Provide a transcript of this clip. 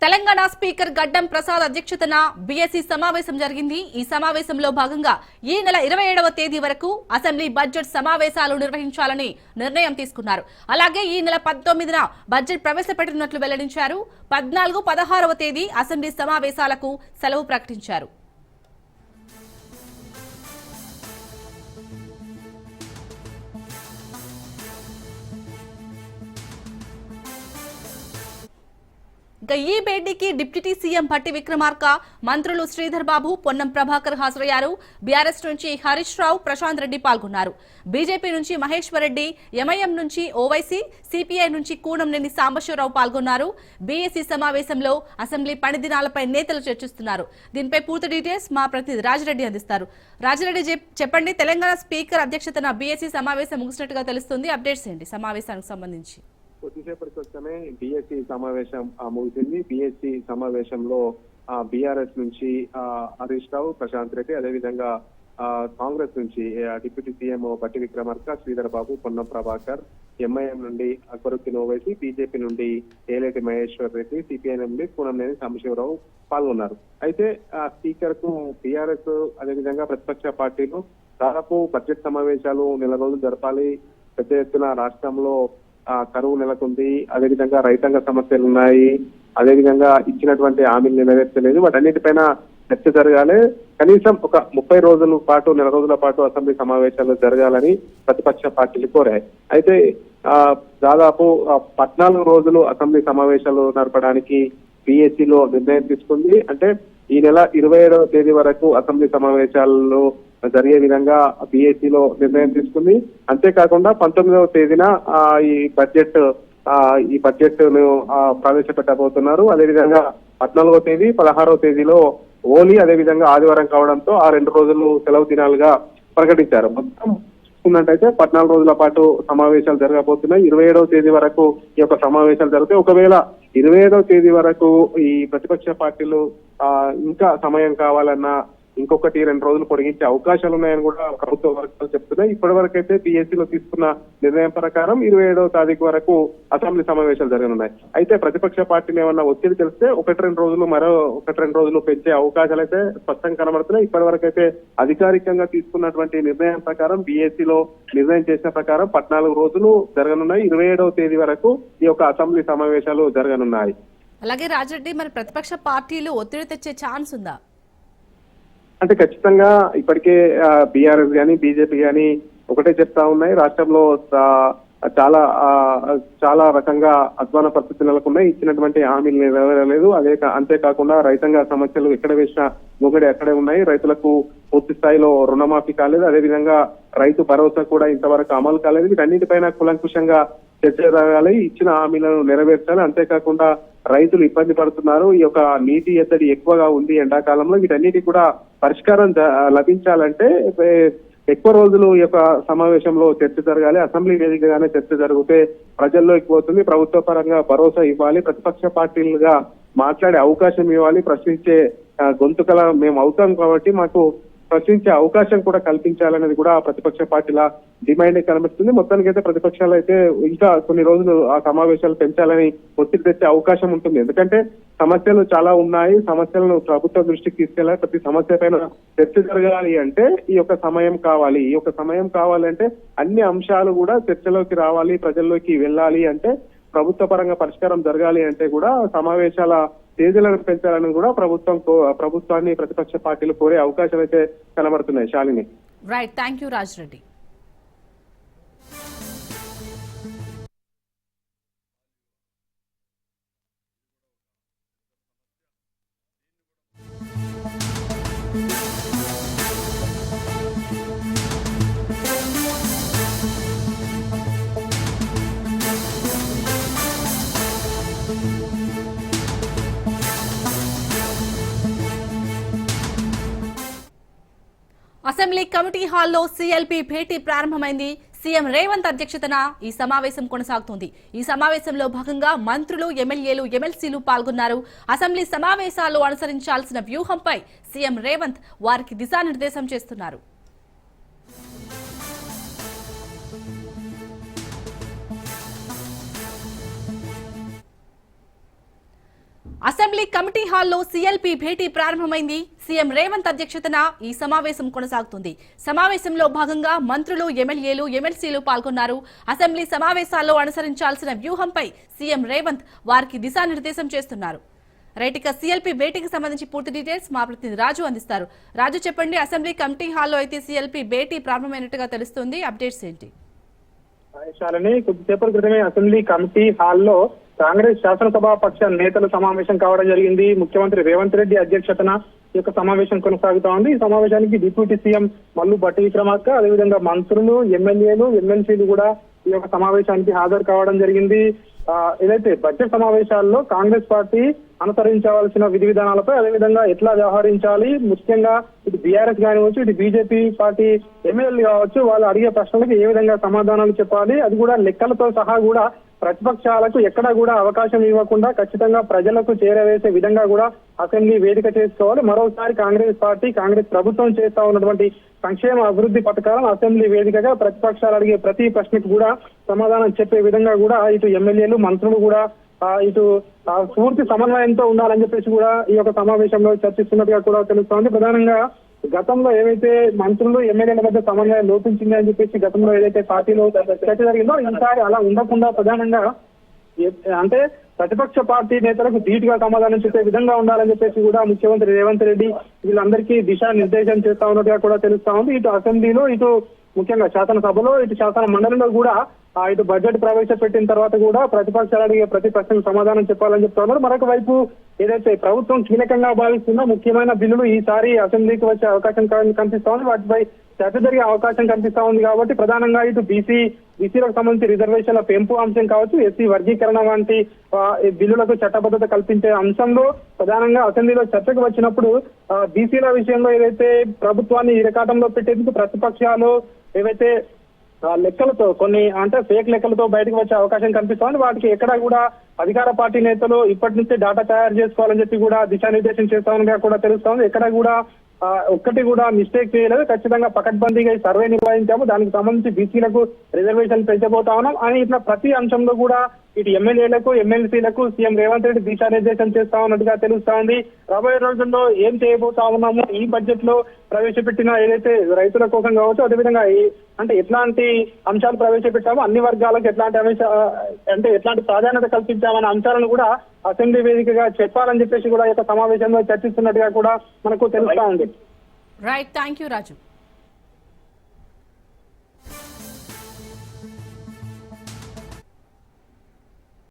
Telangana speaker గడ్డం ప్రసాద్ అధ్యక్షతన BSc సమావేశం జరిగింది. ఈ సమావేశంలో భాగంగా ఈ నెల 27వ తేదీ వరకు అసెంబ్లీ బడ్జెట్ సమావేశాలు నిర్వహించాలని నిర్ణయం తీసుకున్నారు. అలాగే ఈ నెల 19న బడ్జెట్ ప్రవేశపెట్టనున్నట్లు వెల్లడించారు. 14, 16వ తేదీ అసెంబ్లీ సమావేశాలకు సెలవు ప్రకటించారు. ఈ భేటీకి డిప్యూటీ సీఎం భట్టి విక్రమార్క, మంత్రులు శ్రీధర్ బాబు, పొన్నం ప్రభాకర్ హాజరయ్యారు. బీఆర్ఎస్ నుంచి హరీష్ రావు, ప్రశాంత్ రెడ్డి పాల్గొన్నారు. బీజేపీ నుంచి మహేశ్వర్ రెడ్డి, ఎంఐఎం నుంచి ఓవైసీ, సిపిఐ నుంచి కూనంనేని సాంబశివరావు పాల్గొన్నారు. బీఎస్సీ సమావేశంలో అసెంబ్లీ పని దినాలపై నేతలు చర్చిస్తున్నారు. దీనిపై పూర్తి డీటెయిల్స్ మా ప్రతినిధి రాజిరెడ్డి అందిస్తారు. రాజిరెడ్డి చెప్పండి, తెలంగాణ స్పీకర్ అధ్యక్షతన బీఎస్సీ సమావేశం ముగిసినట్టుగా తెలుస్తుంది. అప్డేట్స్ ఏంటి సమావేశానికి సంబంధించి? కొద్దిసేపటి క్రితమే బీఎస్సీ సమావేశం ముగిసింది. బీఎస్సీ సమావేశంలో బీఆర్ఎస్ నుంచి హరీష్ రావు, ప్రశాంత్ రెడ్డి, అదేవిధంగా కాంగ్రెస్ నుంచి deputy CM Bhatti Vikramarka, Sridhar Babu, Ponnam Prabhakar, MIM నుండి అక్బరుద్దీన్ ఓవైసీ, బీజేపీ నుండి ఏలేటి మహేశ్వర్ రెడ్డి, సిపిఐ నుండి కూనంనేని సాంబశివరావు పాల్గొన్నారు. అయితే స్పీకర్ కు బీఆర్ఎస్ అదేవిధంగా ప్రతిపక్ష పార్టీలు దాదాపు బడ్జెట్ సమావేశాలు నెల రోజులు జరపాలి, పెద్ద ఎత్తున రాష్ట్రంలో కరువు నెలకొంది, అదేవిధంగా రైతాంగ సమస్యలు ఉన్నాయి, అదేవిధంగా ఇచ్చినటువంటి హామీలు నెరవేర్చలేదు, వాటన్నిటిపైన చర్చ జరగాలి, కనీసం ఒక 30 రోజుల పాటు, నెల రోజుల పాటు అసెంబ్లీ సమావేశాలు జరగాలని ప్రతిపక్ష పార్టీలు కోరాయి. అయితే దాదాపు 14 రోజులు అసెంబ్లీ సమావేశాలు నడపడానికి బీఎస్సీలో నిర్ణయం తీసుకుంది. అంటే ఈ నెల 27వ తేదీ వరకు అసెంబ్లీ సమావేశాల్లో జరిగే విధంగా బీఎస్సీలో నిర్ణయం తీసుకుంది. అంతేకాకుండా 19వ తేదీన ఈ బడ్జెట్ ను ప్రవేశపెట్టబోతున్నారు. అదేవిధంగా 14వ తేదీ, 16వ తేదీలో హోలీ, అదేవిధంగా ఆదివారం కావడంతో ఆ 2 రోజులు సెలవు దినాలుగా ప్రకటించారు. మొత్తం చూసుకున్నట్టయితే 14 రోజుల పాటు సమావేశాలు జరగబోతున్నాయి. 27వ తేదీ వరకు ఈ యొక్క సమావేశాలు జరుగుతాయి. ఒకవేళ 25వ తేదీ వరకు ఈ ప్రతిపక్ష పార్టీలు ఇంకా సమయం కావాలన్నా ఇంకొకటి 2 రోజులు పొడిగించే అవకాశాలు ఉన్నాయని కూడా ప్రభుత్వ వర్గాలు చెప్తున్నాయి. ఇప్పటి వరకు అయితే బీఎస్సీలో తీసుకున్న నిర్ణయం ప్రకారం 27వ తారీఖు వరకు అసెంబ్లీ సమావేశాలు జరగనున్నాయి. అయితే ప్రతిపక్ష పార్టీలు ఏమన్నా ఒత్తిడి తెలిస్తే 1-2 రోజులు పెంచే అవకాశాలు అయితే స్పష్టంగా కనబడుతున్నాయి. ఇప్పటి వరకు అయితే అధికారికంగా తీసుకున్నటువంటి నిర్ణయం ప్రకారం బీఎస్సీలో నిర్ణయం చేసిన ప్రకారం 14 రోజులు జరగనున్నాయి. 27వ తేదీ వరకు ఈ యొక్క అసెంబ్లీ సమావేశాలు జరగనున్నాయి. అలాగే రాజరెడ్డి, మరి ప్రతిపక్ష పార్టీలు ఒత్తిడి తెచ్చే ఛాన్స్ ఉందా? అంటే ఖచ్చితంగా ఇప్పటికే బీఆర్ఎస్ గానీ బీజేపీ గానీ ఒకటే చెప్తా ఉన్నాయి, రాష్ట్రంలో చాలా రకంగా అధ్వాన పరిస్థితులు నెలకొన్నాయి, ఇచ్చినటువంటి హామీలు నెరవేరలేదు. అంతేకాకుండా రైతాంగ సమస్యలు ఎక్కడ వేసినా మొగడి అక్కడే ఉన్నాయి, రైతులకు పూర్తి స్థాయిలో రుణమాఫీ కాలేదు, అదేవిధంగా రైతు భరోసా కూడా ఇంతవరకు అమలు కాలేదు. వీటన్నిటిపైన కూలంకుషంగా చర్చ జరగాలి, ఇచ్చిన హామీలను నెరవేర్చాలి. అంతేకాకుండా రైతులు ఇబ్బంది పడుతున్నారు, ఈ యొక్క నీటి ఎద్దడి ఎక్కువగా ఉంది ఎండాకాలంలో, వీటన్నిటి కూడా పరిష్కారం లభించాలంటే ఎక్కువ రోజులు ఈ యొక్క సమావేశంలో చర్చ జరగాలి. అసెంబ్లీ వేదికగానే చర్చ జరిగితే ప్రజల్లోకి పోతుంది, ప్రభుత్వ పరంగా భరోసా ఇవ్వాలి, ప్రతిపక్ష పార్టీలుగా మాట్లాడే అవకాశం ఇవ్వాలి, ప్రశ్నించే గొంతుకల మేము అవుతాం కాబట్టి మాకు ప్రశ్నించే అవకాశం కూడా కల్పించాలనేది కూడా ప్రతిపక్ష పార్టీల డిమాండ్ కనిపిస్తుంది. మొత్తానికైతే ప్రతిపక్షాలు అయితే ఇంకా కొన్ని రోజులు ఆ సమావేశాలు పెంచాలని ఒత్తిడి తెచ్చే అవకాశం ఉంటుంది. ఎందుకంటే సమస్యలు చాలా ఉన్నాయి, సమస్యలను ప్రభుత్వ దృష్టికి తీసుకెళ్లాలి, ప్రతి సమస్య పైన చర్చ జరగాలి అంటే ఈ యొక్క సమయం కావాలి. ఈ యొక్క సమయం కావాలంటే అన్ని అంశాలు కూడా చర్చలోకి రావాలి, ప్రజల్లోకి వెళ్ళాలి. అంటే ప్రభుత్వ పరంగా పరిష్కారం జరగాలి అంటే కూడా సమావేశాల తేదీలను పెంచాలని కూడా ప్రభుత్వాన్ని ప్రతిపక్ష పార్టీలు కోరే అవకాశాలు అయితే కనబడుతున్నాయి. Shalini. Right, thank you Rajireddy. Assembly committee హాల్లో సీఎల్పీ భేటీ ప్రారంభమైంది. సీఎం రేవంత్ అధ్యక్షతన ఈ సమావేశం కొనసాగుతుంది. ఈ సమావేశంలో భాగంగా మంత్రులు, ఎమ్మెల్యేలు, ఎమ్మెల్సీలు పాల్గొన్నారు. అసెంబ్లీ సమావేశాల్లో అనుసరించాల్సిన వ్యూహంపై సీఎం రేవంత్ వారికి దిశానిర్దేశం చేస్తున్నారు. అసెంబ్లీ కమిటీ హాల్లో సీఎల్పీ భేటీ ప్రారంభమైంది. సీఎం రేవంత్ అధ్యక్షతన ఈ సమావేశం కొనసాగుతుంది. సమావేశంలో భాగంగా మంత్రులు, ఎమ్మెల్యేలు, ఎమ్మెల్సీలు పాల్గొన్నారు. అసెంబ్లీ సమావేశాల్లో అనుసరించాల్సిన వ్యూహంపై సీఎం రేవంత్ వారికి దిశానిర్దేశం చేస్తున్నారు. రైటిక సీఎల్పీ భేటీకి సంబంధించి పూర్తి డీటెయిల్స్ మా ప్రతినిధి రాజు అందిస్తారు. రాజు చెప్పండి, అసెంబ్లీ కమిటీ హాల్లో అయితే సీఎల్పీ భేటీ ప్రారంభమైనట్టుగా తెలుస్తుంది. అప్డేట్స్ ఏంటి? కొద్దిసేపటి క్రితమే అసెంబ్లీ కమిటీ హాల్లో కాంగ్రెస్ శాసనసభా పక్ష నేతల సమావేశం కావడం జరిగింది. ముఖ్యమంత్రి రేవంత్ రెడ్డి అధ్యక్షతన ఈ యొక్క సమావేశం కొనసాగుతా ఉంది. ఈ సమావేశానికి డిప్యూటీ సీఎం మల్లు భట్టి విక్రమార్క, అదేవిధంగా మంత్రులు, ఎమ్మెల్యేలు, ఎమ్మెల్సీలు కూడా ఈ యొక్క సమావేశానికి హాజరు కావడం జరిగింది. ఏదైతే బడ్జెట్ సమావేశాల్లో కాంగ్రెస్ పార్టీ అనుసరించవలసిన విధి విధానాలపై, అదేవిధంగా ఎట్లా వ్యవహరించాలి, ముఖ్యంగా ఇటు బీఆర్ఎస్ కానివచ్చు, ఇటు బీజేపీ పార్టీ ఎమ్మెల్యేలు కావచ్చు, వాళ్ళు అడిగే ప్రశ్నలకు ఏ విధంగా సమాధానాలు చెప్పాలి, అది కూడా లెక్కలతో సహా కూడా ప్రతిపక్షాలకు ఎక్కడా కూడా అవకాశం ఇవ్వకుండా ఖచ్చితంగా ప్రజలకు చేరవేసే విధంగా కూడా అసెంబ్లీ వేదిక చేసుకోవాలి. మరోసారి కాంగ్రెస్ పార్టీ, కాంగ్రెస్ ప్రభుత్వం చేస్తా ఉన్నటువంటి సంక్షేమ అభివృద్ధి పథకాలను అసెంబ్లీ వేదికగా ప్రతిపక్షాలు అడిగే ప్రతి ప్రశ్నకు కూడా సమాధానం చెప్పే విధంగా కూడా ఇటు ఎమ్మెల్యేలు, మంత్రులు కూడా ఇటు పూర్తి సమన్వయంతో ఉండాలని చెప్పేసి కూడా ఈ యొక్క సమావేశంలో చర్చిస్తున్నట్టుగా కూడా తెలుస్తోంది. ప్రధానంగా గతంలో ఏవైతే మంత్రులు, ఎమ్మెల్యేల మధ్య సమన్వయం లోపించింది అని చెప్పేసి గతంలో ఏదైతే పార్టీలో చర్చ జరిగిందో, ఈసారి అలా ఉండకుండా ప్రధానంగా అంటే ప్రతిపక్ష పార్టీ నేతలకు ధీటుగా సమాధానం చెప్పే విధంగా ఉండాలని చెప్పేసి కూడా ముఖ్యమంత్రి రేవంత్ రెడ్డి వీళ్ళందరికీ దిశానిర్దేశం చేస్తా ఉన్నట్టుగా కూడా తెలుస్తా ఉంది. ఇటు అసెంబ్లీలో, ఇటు ముఖ్యంగా శాసనసభలో, ఇటు శాసన మండలిలో కూడా ఇటు బడ్జెట్ ప్రవేశపెట్టిన తర్వాత కూడా ప్రతిపక్షాలు అడిగే ప్రతి ప్రశ్నకు సమాధానం చెప్పాలని చెప్తా ఉన్నారు. మరొక వైపు ఏదైతే ప్రభుత్వం కీలకంగా భావిస్తుందో ముఖ్యమైన బిల్లులు ఈసారి అసెంబ్లీకి వచ్చే అవకాశం కనిపిస్తా ఉంది, వాటిపై చర్చ జరిగే అవకాశం కనిపిస్తా ఉంది. కాబట్టి ప్రధానంగా ఇటు బీసీలకు సంబంధించి రిజర్వేషన్ల పెంపు అంశం కావచ్చు, ఎస్సీ వర్గీకరణ వంటి బిల్లులకు చట్టబద్ధత కల్పించే అంశంలో ప్రధానంగా అసెంబ్లీలో చర్చకు వచ్చినప్పుడు బీసీల విషయంలో ఏదైతే ప్రభుత్వాన్ని ఇరకాటంలో పెట్టేందుకు ప్రతిపక్షాలు ఏవైతే లెక్కలతో కొన్ని అంటే ఫేక్ లెక్కలతో బయటకు వచ్చే అవకాశం కనిపిస్తోంది, వాటికి ఎక్కడా కూడా అధికార పార్టీ నేతలు ఇప్పటి నుంచే డేటా తయారు చేసుకోవాలని చెప్పి కూడా దిశానిర్దేశం చేస్తామని కూడా తెలుస్తోంది. ఎక్కడ కూడా ఒక్కటి కూడా మిస్టేక్ చేయలేదు, ఖచ్చితంగా పకడ్బందీగా ఈ సర్వే నిర్వహించాము, దానికి సంబంధించి బీసీలకు రిజర్వేషన్ పెంచబోతా ఉన్నాం అని ఇట్లా ప్రతి అంశంలో కూడా ఇటు ఎమ్మెల్యేలకు, ఎమ్మెల్సీలకు సీఎం రేవంత్ రెడ్డి దిశానిర్దేశం చేస్తా ఉన్నట్టుగా తెలుస్తా ఉంది. రాబోయే రోజుల్లో ఏం చేయబోతా ఉన్నాము, ఈ బడ్జెట్ లో ప్రవేశపెట్టిన ఏదైతే రైతుల కోసం కావచ్చు, అదేవిధంగా అంటే ఎట్లాంటి అంశాలు ప్రవేశపెట్టామో అన్ని వర్గాలకు ఎట్లాంటి ప్రాధాన్యత కల్పించామన్న అంశాలను కూడా అసెంబ్లీ వేదికగా చెప్పాలని చెప్పేసి కూడా ఈ యొక్క సమావేశంలో చర్చిస్తున్నట్టుగా కూడా మనకు తెలుస్తా ఉంది. Right, thank you Raju.